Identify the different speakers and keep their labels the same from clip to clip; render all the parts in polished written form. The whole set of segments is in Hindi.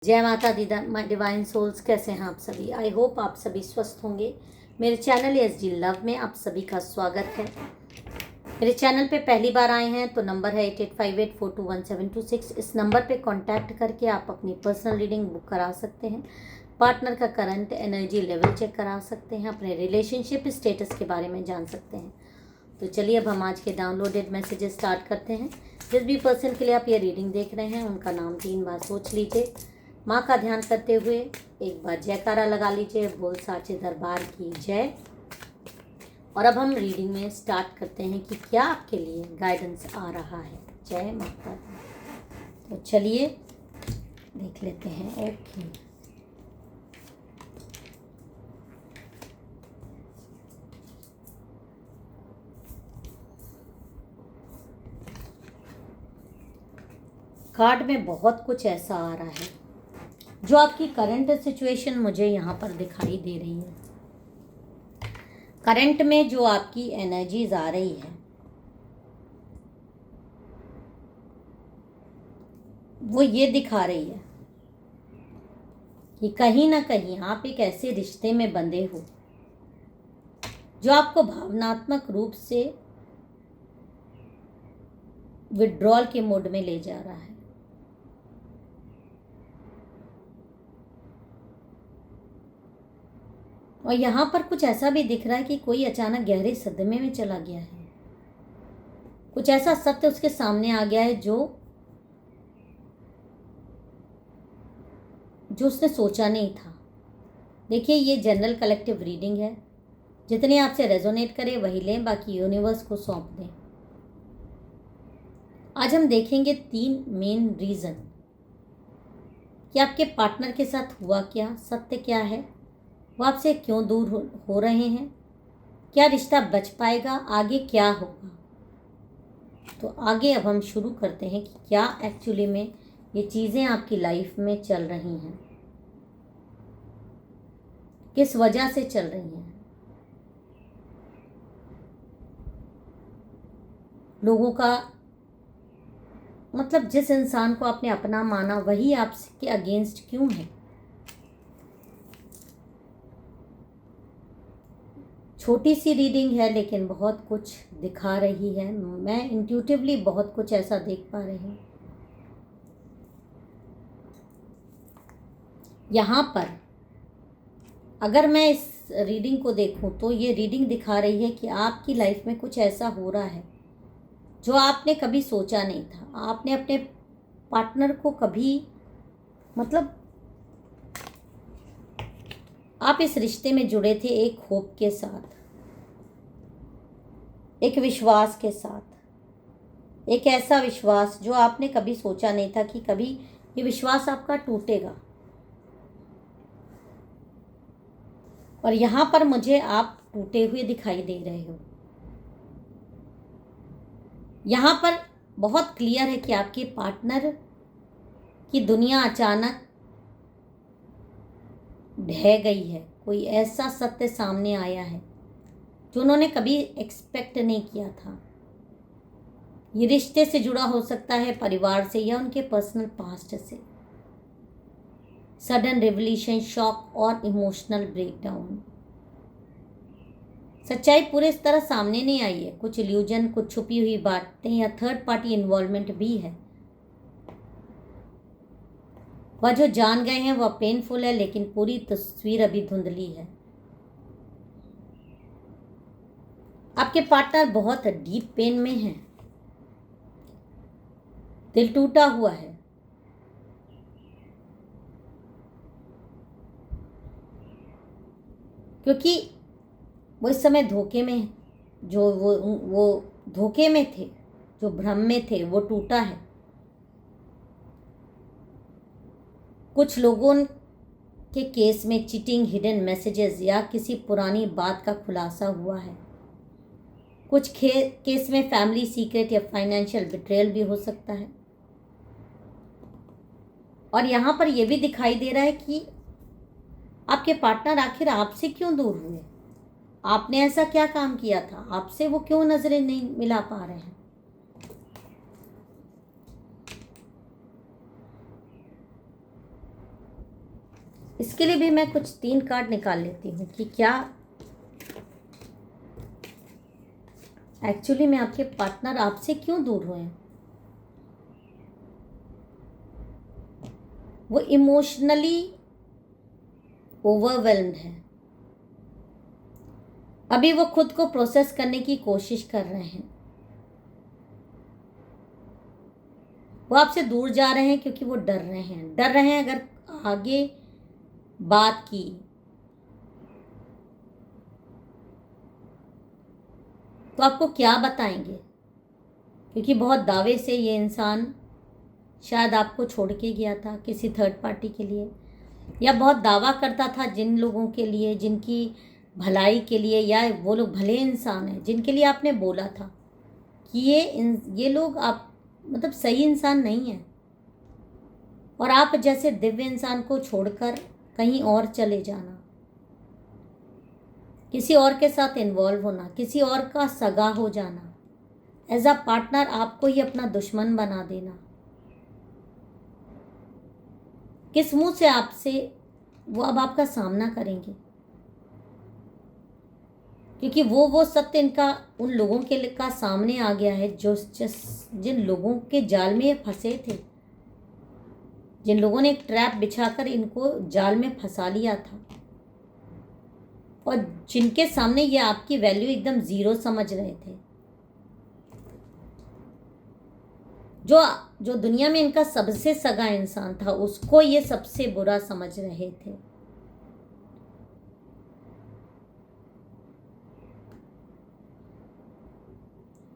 Speaker 1: जय माता दी माय डिवाइन सोल्स, कैसे हैं आप सभी। आई होप आप सभी स्वस्थ होंगे। मेरे चैनल एसजी लव में आप सभी का स्वागत है। मेरे चैनल पे पहली बार आए हैं तो नंबर है 8858421726। इस नंबर पे कांटेक्ट करके आप अपनी पर्सनल रीडिंग बुक करा सकते हैं, पार्टनर का करंट एनर्जी लेवल चेक करा सकते हैं, अपने रिलेशनशिप स्टेटस के बारे में जान सकते हैं। तो चलिए अब हम आज के डाउनलोडेड मैसेजेस स्टार्ट करते हैं। जिस भी पर्सन के लिए आप ये रीडिंग देख रहे हैं उनका नाम 3 बार सोच लीजिए, माँ का ध्यान करते हुए एक बार जयकारा लगा लीजिए, बोल साचे दरबार की जय। और अब हम रीडिंग में स्टार्ट करते हैं कि क्या आपके लिए गाइडेंस आ रहा है। जय माता दी। तो चलिए देख लेते हैं। ओके, कार्ड में बहुत कुछ ऐसा आ रहा है जो आपकी करंट सिचुएशन मुझे यहाँ पर दिखाई दे रही है। करंट में जो आपकी एनर्जीज आ रही है वो ये दिखा रही है कि कहीं ना कहीं आप एक ऐसे रिश्ते में बंधे हो जो आपको भावनात्मक रूप से विड्रॉल के मोड में ले जा रहा है। और यहाँ पर कुछ ऐसा भी दिख रहा है कि कोई अचानक गहरे सदमे में चला गया है। कुछ ऐसा सत्य उसके सामने आ गया है जो उसने सोचा नहीं था। देखिए, ये जनरल कलेक्टिव रीडिंग है। जितने आपसे रेजोनेट करे वही लें, बाकी यूनिवर्स को सौंप दें। आज हम देखेंगे 3 मेन रीज़न कि आपके पार्टनर के साथ हुआ क्या, सत्य क्या है, वो आपसे क्यों दूर हो रहे हैं, क्या रिश्ता बच पाएगा, आगे क्या होगा। तो आगे अब हम शुरू करते हैं कि क्या एक्चुअली में ये चीज़ें आपकी लाइफ में चल रही हैं, किस वजह से चल रही हैं। लोगों का मतलब जिस इंसान को आपने अपना माना वही आपके अगेंस्ट क्यों है। छोटी सी रीडिंग है लेकिन बहुत कुछ दिखा रही है। मैं इंट्यूटिवली बहुत कुछ ऐसा देख पा रही हूँ। यहाँ पर अगर मैं इस रीडिंग को देखूँ तो ये रीडिंग दिखा रही है कि आपकी लाइफ में कुछ ऐसा हो रहा है जो आपने कभी सोचा नहीं था। आपने अपने पार्टनर को कभी मतलब आप इस रिश्ते में जुड़े थे एक होप के साथ, एक विश्वास के साथ, एक ऐसा विश्वास जो आपने कभी सोचा नहीं था कि कभी ये विश्वास आपका टूटेगा। और यहाँ पर मुझे आप टूटे हुए दिखाई दे रहे हो। यहाँ पर बहुत क्लियर है कि आपके पार्टनर की दुनिया अचानक ढह गई है। कोई ऐसा सत्य सामने आया है जो उन्होंने कभी एक्सपेक्ट नहीं किया था। ये रिश्ते से जुड़ा हो सकता है, परिवार से या उनके पर्सनल पास्ट से। सडन रिवलेशन, शॉक और इमोशनल ब्रेकडाउन। सच्चाई पूरे तरह सामने नहीं आई है। कुछ इल्यूजन, कुछ छुपी हुई बातें या थर्ड पार्टी इन्वॉल्वमेंट भी है। वह जो जान गए हैं वह पेनफुल है, लेकिन पूरी तस्वीर अभी धुंधली है। आपके पार्टनर बहुत डीप पेन में है, दिल टूटा हुआ है। क्योंकि वो इस समय धोखे में, जो वो धोखे में थे, जो भ्रम में थे, वो टूटा है। कुछ लोगों के केस में चीटिंग, हिडन मैसेजेस या किसी पुरानी बात का खुलासा हुआ है। कुछ केस में फैमिली सीक्रेट या फाइनेंशियल बिट्रेयल भी हो सकता है। और यहाँ पर यह भी दिखाई दे रहा है कि आपके पार्टनर आखिर आपसे क्यों दूर हुए। आपने ऐसा क्या काम किया था, आपसे वो क्यों नजरें नहीं मिला पा रहे हैं। इसके लिए भी मैं कुछ 3 कार्ड निकाल लेती हूँ कि क्या एक्चुअली में आपके पार्टनर आपसे क्यों दूर हुए हैं। वो इमोशनली ओवरवेल्म्ड है। अभी वो खुद को प्रोसेस करने की कोशिश कर रहे हैं। वो आपसे दूर जा रहे हैं क्योंकि वो डर रहे हैं अगर आगे बात की तो आपको क्या बताएंगे, क्योंकि बहुत दावे से ये इंसान शायद आपको छोड़ के गया था किसी थर्ड पार्टी के लिए, या बहुत दावा करता था जिन लोगों के लिए, जिनकी भलाई के लिए, या वो लोग भले इंसान हैं जिनके लिए आपने बोला था कि ये लोग आप मतलब सही इंसान नहीं है, और आप जैसे दिव्य इंसान को छोड़कर कहीं और चले जाना, किसी और के साथ इन्वॉल्व होना, किसी और का सगा हो जाना, एज अ पार्टनर आपको ही अपना दुश्मन बना देना। किस मुंह से आपसे वो अब आपका सामना करेंगे, क्योंकि वो सत्य इनका उन लोगों के का सामने आ गया है जो जिन लोगों के जाल में ये फंसे थे, जिन लोगों ने एक ट्रैप बिछाकर इनको जाल में फंसा लिया था, और जिनके सामने ये आपकी वैल्यू एकदम जीरो समझ रहे थे, जो दुनिया में इनका सबसे सगा इंसान था उसको ये सबसे बुरा समझ रहे थे।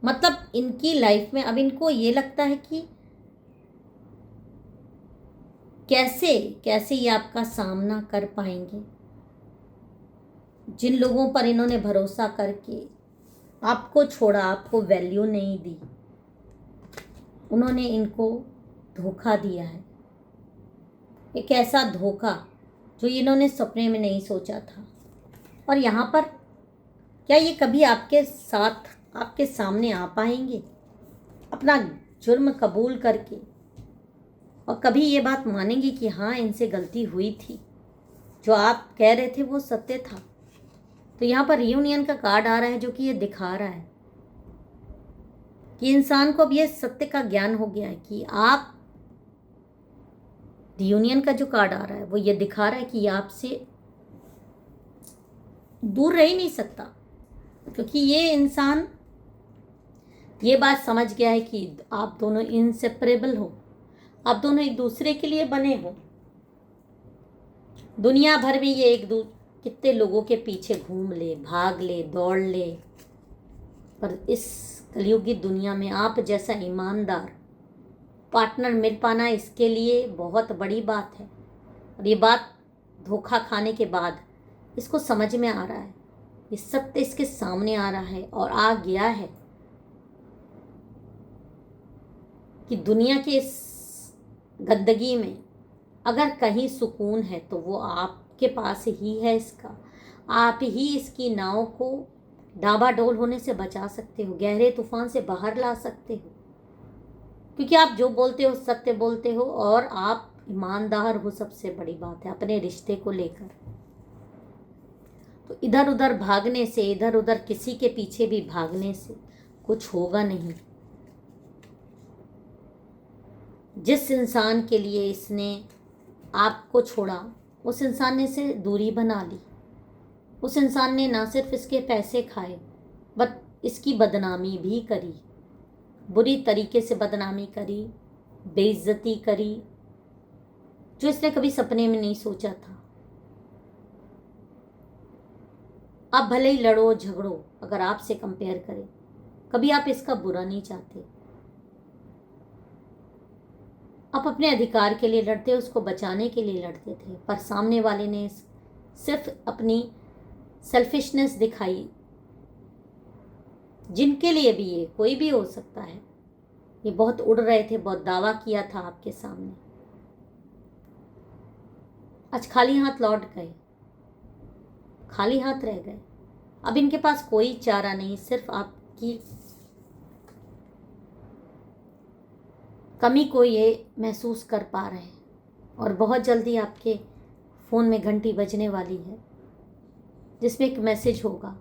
Speaker 1: मतलब इनकी लाइफ में अब इनको ये लगता है कि कैसे कैसे ये आपका सामना कर पाएंगे। जिन लोगों पर इन्होंने भरोसा करके आपको छोड़ा, आपको वैल्यू नहीं दी, उन्होंने इनको धोखा दिया है। एक ऐसा धोखा जो इन्होंने सपने में नहीं सोचा था। और यहाँ पर क्या ये कभी आपके साथ, आपके सामने आ पाएंगे अपना जुर्म कबूल करके, और कभी ये बात मानेंगे कि हाँ इनसे गलती हुई थी, जो आप कह रहे थे वो सत्य था। तो यहाँ पर रियूनियन का कार्ड आ रहा है जो कि ये दिखा रहा है कि इंसान को अब ये सत्य का ज्ञान हो गया है कि आप, रियूनियन का जो कार्ड आ रहा है वो ये दिखा रहा है कि ये आपसे दूर रह ही नहीं सकता, क्योंकि ये इंसान ये बात समझ गया है कि आप दोनों इनसेपरेबल हो, आप दोनों एक दूसरे के लिए बने हो। दुनिया भर में ये कितने लोगों के पीछे घूम ले, भाग ले, दौड़ ले, पर इस कलयुगी दुनिया में आप जैसा ईमानदार पार्टनर मिल पाना इसके लिए बहुत बड़ी बात है। और ये बात धोखा खाने के बाद इसको समझ में आ रहा है, ये सत्य इसके सामने आ रहा है और आ गया है कि दुनिया के इस गंदगी में अगर कहीं सुकून है तो वो आपके पास ही है। इसका आप ही इसकी नाव को डाबाडोल होने से बचा सकते हो, गहरे तूफान से बाहर ला सकते हो, क्योंकि आप जो बोलते हो सत्य बोलते हो और आप ईमानदार हो। सबसे बड़ी बात है अपने रिश्ते को लेकर। तो इधर उधर भागने से, इधर उधर किसी के पीछे भी भागने से कुछ होगा नहीं। जिस इंसान के लिए इसने आपको छोड़ा उस इंसान ने से दूरी बना ली। उस इंसान ने ना सिर्फ इसके पैसे खाए बट इसकी बदनामी भी करी, बुरी तरीके से बदनामी करी, बेइज्जती करी, जो इसने कभी सपने में नहीं सोचा था। आप भले ही लड़ो झगड़ो, अगर आपसे कंपेयर करें, कभी आप इसका बुरा नहीं चाहते। आप अपने अधिकार के लिए लड़ते, उसको बचाने के लिए लड़ते थे, पर सामने वाले ने सिर्फ अपनी सेल्फिशनेस दिखाई। जिनके लिए भी ये कोई भी हो सकता है, ये बहुत उड़ रहे थे, बहुत दावा किया था आपके सामने, आज खाली हाथ लौट गए, खाली हाथ रह गए। अब इनके पास कोई चारा नहीं, सिर्फ आपकी कमी को ये महसूस कर पा रहे हैं और बहुत जल्दी आपके फ़ोन में घंटी बजने वाली है, जिसमें एक मैसेज होगा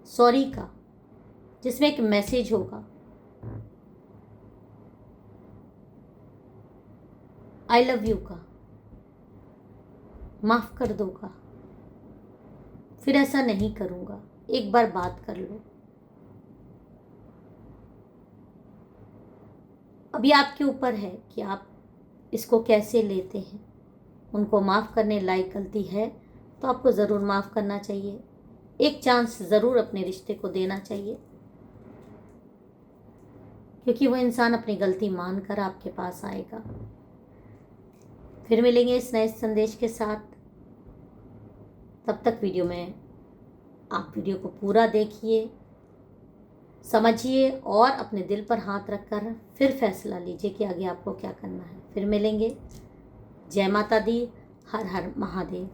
Speaker 1: सॉरी का, जिसमें एक मैसेज होगा आई लव यू का, माफ़ कर दो का, फिर ऐसा नहीं करूँगा, एक बार बात कर लो। अभी आपके ऊपर है कि आप इसको कैसे लेते हैं। उनको माफ़ करने लायक गलती है तो आपको ज़रूर माफ़ करना चाहिए, एक चांस ज़रूर अपने रिश्ते को देना चाहिए, क्योंकि वो इंसान अपनी गलती मानकर आपके पास आएगा। फिर मिलेंगे इस नए संदेश के साथ। तब तक वीडियो में आप वीडियो को पूरा देखिए, समझिए और अपने दिल पर हाथ रखकर फिर फैसला लीजिए कि आगे आपको क्या करना है। फिर मिलेंगे। जय माता दी। हर हर महादेव।